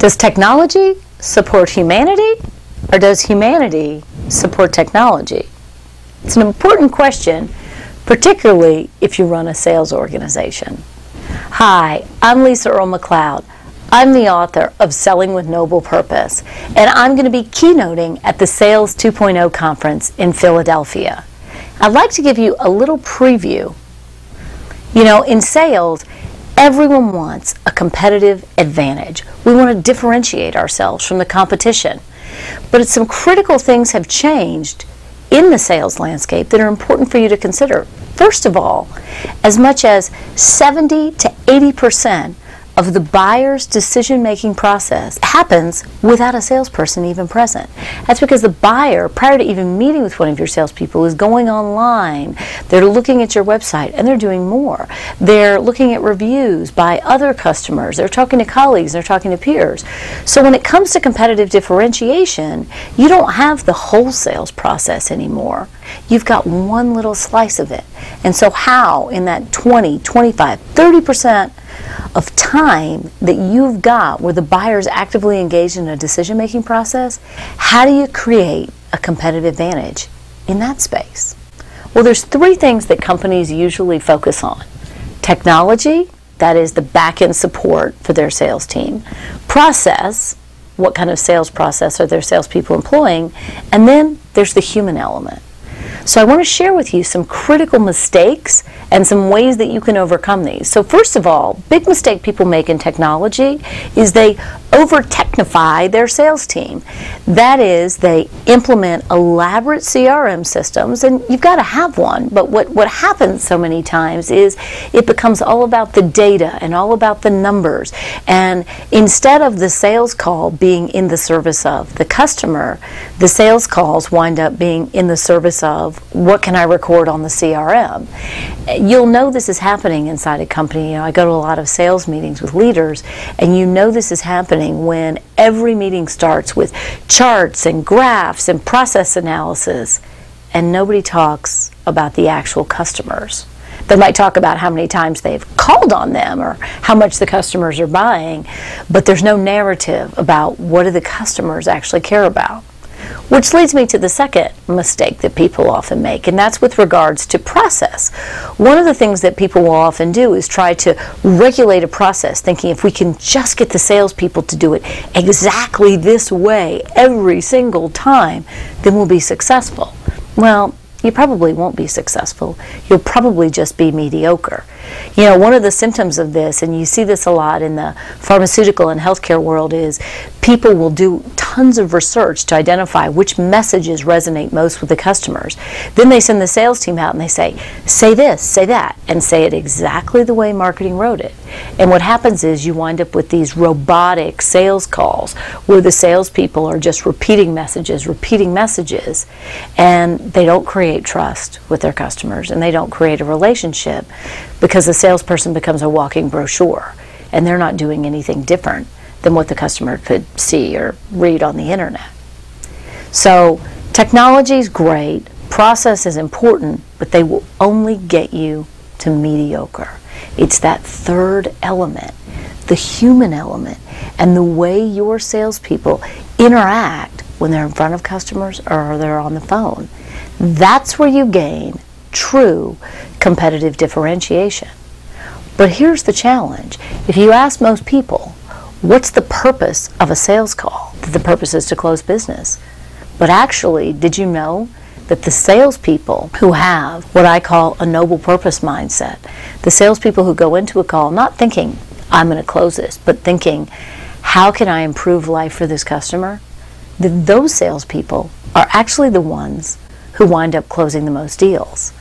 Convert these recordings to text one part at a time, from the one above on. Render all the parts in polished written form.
Does technology support humanity, or does humanity support technology? It's an important question, particularly if you run a sales organization. Hi, I'm Lisa Earl McLeod. I'm the author of Selling with Noble Purpose, and I'm going to be keynoting at the Sales 2.0 conference in Philadelphia. I'd like to give you a little preview. You know, in sales, everyone wants a competitive advantage. We want to differentiate ourselves from the competition. But some critical things have changed in the sales landscape that are important for you to consider. First of all, as much as 70 to 80% of the buyer's decision-making process happens without a salesperson even present. That's because the buyer, prior to even meeting with one of your salespeople, is going online. They're looking at your website, and they're doing more. They're looking at reviews by other customers. They're talking to colleagues. They're talking to peers. So when it comes to competitive differentiation, you don't have the whole sales process anymore. You've got one little slice of it. And so how, in that 20, 25, 30% of time that you've got where the buyer's actively engaged in a decision-making process, how do you create a competitive advantage in that space? Well, there's three things that companies usually focus on. Technology, that is the back-end support for their sales team. Process, what kind of sales process are their salespeople employing? And then there's the human element. So I want to share with you some critical mistakes and some ways that you can overcome these. So first of all, big mistake people make in technology is they over-technify their sales team. That is, they implement elaborate CRM systems, and you've got to have one, but what happens so many times is it becomes all about the data and all about the numbers, and instead of the sales call being in the service of the customer, the sales calls wind up being in the service of what can I record on the CRM. You'll know this is happening inside a company. You know, I go to a lot of sales meetings with leaders, and you know this is happening when every meeting starts with charts and graphs and process analysis, and nobody talks about the actual customers. They might talk about how many times they've called on them or how much the customers are buying, but there's no narrative about what do the customers actually care about. Which leads me to the second mistake that people often make, and that's with regards to process. One of the things that people will often do is try to regulate a process, thinking if we can just get the salespeople to do it exactly this way every single time, then we'll be successful. Well, you probably won't be successful. You'll probably just be mediocre. You know, one of the symptoms of this, and you see this a lot in the pharmaceutical and healthcare world, is people will do tons of research to identify which messages resonate most with the customers. Then they send the sales team out and they say this, say that, and say it exactly the way marketing wrote it. And what happens is you wind up with these robotic sales calls where the salespeople are just repeating messages, and they don't create trust with their customers, and they don't create a relationship because the salesperson becomes a walking brochure, and they're not doing anything different than what the customer could see or read on the internet. So technology is great, process is important, but they will only get you to mediocre. It's that third element, the human element, and the way your salespeople interact when they're in front of customers or they're on the phone. That's where you gain true competitive differentiation. But here's the challenge. If you ask most people, what's the purpose of a sales call? The purpose is to close business. But actually, did you know that the salespeople who have what I call a noble purpose mindset, the salespeople who go into a call not thinking, I'm going to close this, but thinking, how can I improve life for this customer? Those salespeople are actually the ones who wind up closing the most deals.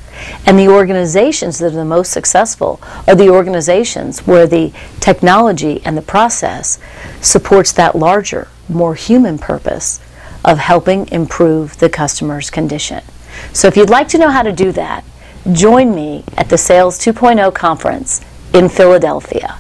And the organizations that are the most successful are the organizations where the technology and the process supports that larger, more human purpose of helping improve the customer's condition. So if you'd like to know how to do that, join me at the Sales 2.0 conference in Philadelphia.